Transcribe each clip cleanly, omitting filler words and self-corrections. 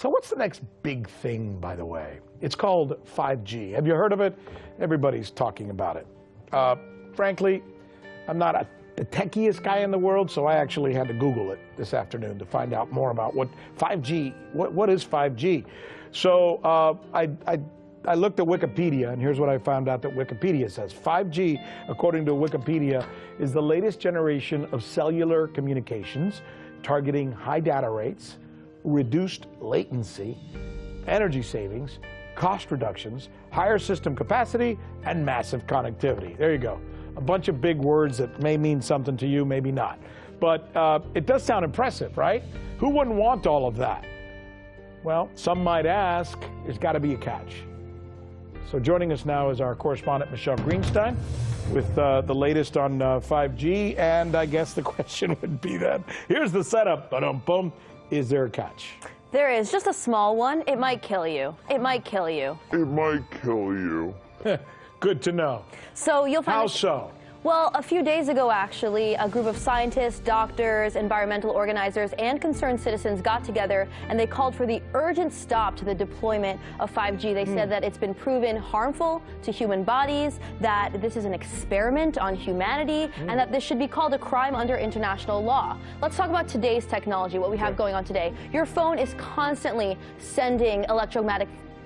So what's the next big thing, by the way? It's called 5G. Have you heard of it? Everybody's talking about it. Frankly, I'm not the techiest guy in the world, so I actually had to Google it this afternoon to find out more about what 5G, what is 5G. So I looked at Wikipedia, and here's what I found out that Wikipedia says. 5G, according to Wikipedia, is the latest generation of cellular communications targeting high data rates, reduced latency, energy savings, cost reductions, higher system capacity, and massive connectivity. There you go. A bunch of big words that may mean something to you, maybe not. But it does sound impressive, right? Who wouldn't want all of that? Well, some might ask, there's got to be a catch. So joining us now is our correspondent, Michelle Greenstein, with the latest on 5G. And I guess the question would be then, here's the setup, ba-dum-bum. Is there a catch? There is, just a small one. It might kill you. It might kill you. It might kill you. Good to know. So you'll find. How so? Well, a few days ago, actually, a group of scientists, doctors, environmental organizers, and concerned citizens got together and they called for the urgent stop to the deployment of 5G. They said that it's been proven harmful to human bodies, that this is an experiment on humanity, and that this should be called a crime under international law. Let's talk about today's technology, what we have going on today. Your phone is constantly sending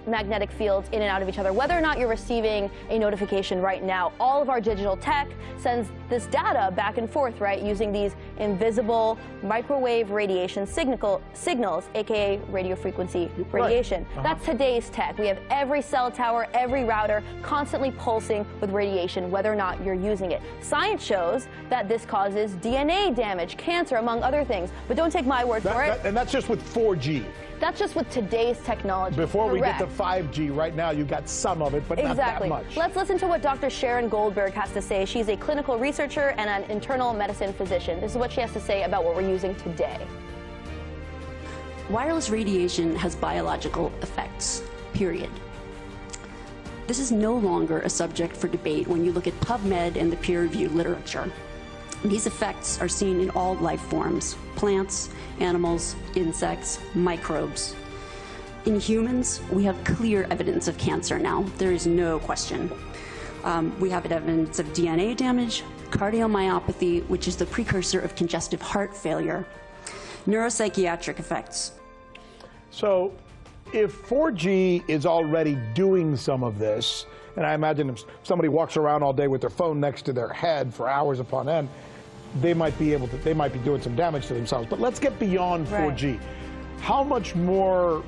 magnetic fields in and out of each other. Whether or not you're receiving a notification right now, all of our digital tech sends this data back and forth, right, using these invisible microwave radiation signals, aka radio frequency radiation. Right. That's today's tech. We have every cell tower, every router constantly pulsing with radiation, whether or not you're using it. Science shows that this causes DNA damage, cancer, among other things. But don't take my word for it. And that's just with 4G. That's just with today's technology. Before we get to 5G, right now you've got some of it, but not that much. Let's listen to what Dr. Sharon Goldberg has to say. She's a clinical researcher and an internal medicine physician. This is what she has to say about what we're using today. Wireless radiation has biological effects, period. This is no longer a subject for debate when you look at PubMed and the peer-reviewed literature. These effects are seen in all life forms: plants, animals, insects, microbes. In humans, we have clear evidence of cancer now. There is no question. We have evidence of DNA damage, cardiomyopathy, which is the precursor of congestive heart failure, neuropsychiatric effects. So if 4G is already doing some of this, and I imagine if somebody walks around all day with their phone next to their head for hours upon end, they might be doing some damage to themselves. But let's get beyond 4G. How much more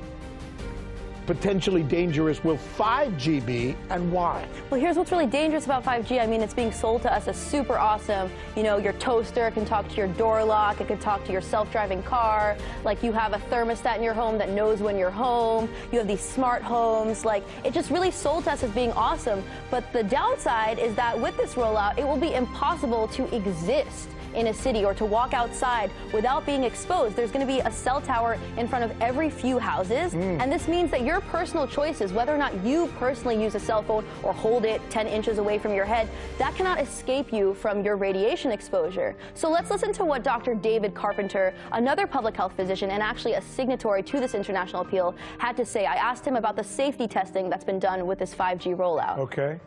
potentially dangerous will 5G be, and why? Well, here's what's really dangerous about 5G. I mean, it's being sold to us as super awesome. You know, your toaster can talk to your door lock, it can talk to your self-driving car, like you have a thermostat in your home that knows when you're home, you have these smart homes, like it just really sold to us as being awesome. But the downside is that with this rollout, it will be impossible to exist in a city or to walk outside without being exposed. There's going to be a cell tower in front of every few houses, and this means that your personal choices, whether or not you personally use a cell phone or hold it 10 inches away from your head, that cannot escape you from your radiation exposure. So let's listen to what Dr. David Carpenter, another public health physician and actually a signatory to this international appeal, had to say. I asked him about the safety testing that's been done with this 5G rollout. Okay.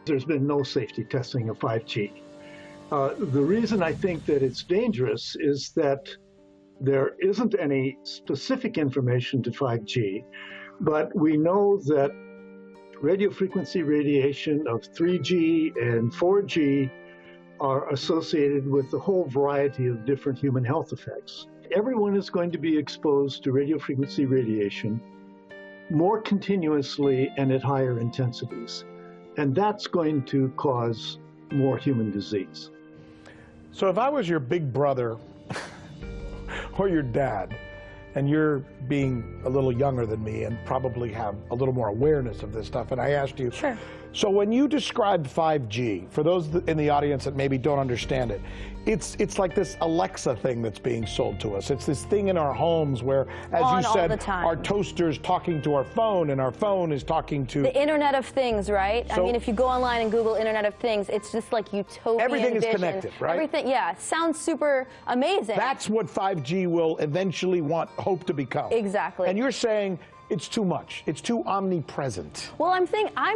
There's been no safety testing of 5G. The reason I think that it's dangerous is that there isn't any specific information to 5G, but we know that radio frequency radiation of 3G and 4G are associated with a whole variety of different human health effects. Everyone is going to be exposed to radio frequency radiation more continuously and at higher intensities, and that's going to cause more human disease. So if I was your big brother or your dad, and you're being a little younger than me and probably have a little more awareness of this stuff, and I asked you, sure. So when you described 5G, for those in the audience that maybe don't understand it, it's like this Alexa thing that's being sold to us. It's this thing in our homes where, as you said, our toaster's talking to our phone and our phone is talking to... The Internet of Things, right? So, I mean, if you go online and Google Internet of Things, it's just like utopian everything vision. Is connected, right? Everything, yeah. Sounds super amazing. That's what 5G will eventually want, hope to become. Exactly. And you're saying it's too much. It's too omnipresent. Well, I'm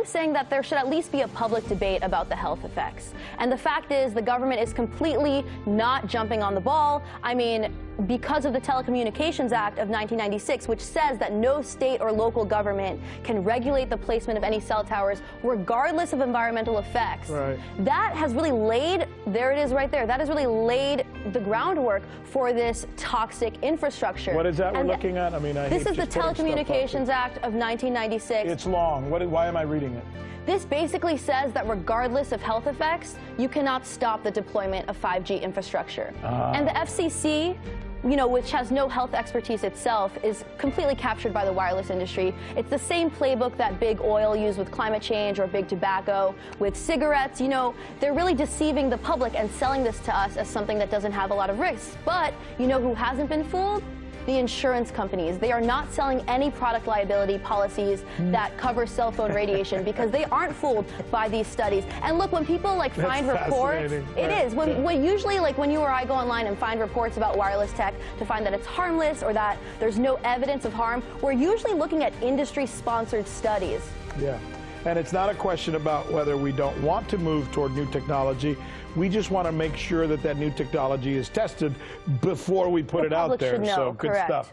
saying that there should at least be a public debate about the health effects. And the fact is, the government is completely not jumping on the ball. I mean, because of the Telecommunications Act of 1996, which says that no state or local government can regulate the placement of any cell towers regardless of environmental effects. Right. That has really laid, there it is right there, that has really laid the groundwork for this toxic infrastructure. What is that we're looking at? I mean, this is the Telecommunications Act of 1996. It's long. Why am I reading it? This basically says that regardless of health effects, you cannot stop the deployment of 5G infrastructure. And the FCC, you know, which has no health expertise itself, is completely captured by the wireless industry. It's the same playbook that big oil used with climate change or big tobacco with cigarettes. You know, they're really deceiving the public and selling this to us as something that doesn't have a lot of risks. But you know who hasn't been fooled? The insurance companies. They are not selling any product liability policies that cover cell phone radiation because they aren't fooled by these studies. And look, when people like find reports, it is. When usually, like when you or I go online and find reports about wireless tech to find that it's harmless or that there's no evidence of harm, we're usually looking at industry-sponsored studies. Yeah. And it's not a question about whether we don't want to move toward new technology. We just want to make sure that that new technology is tested before we put it out there. The public should know, So good correct. stuff.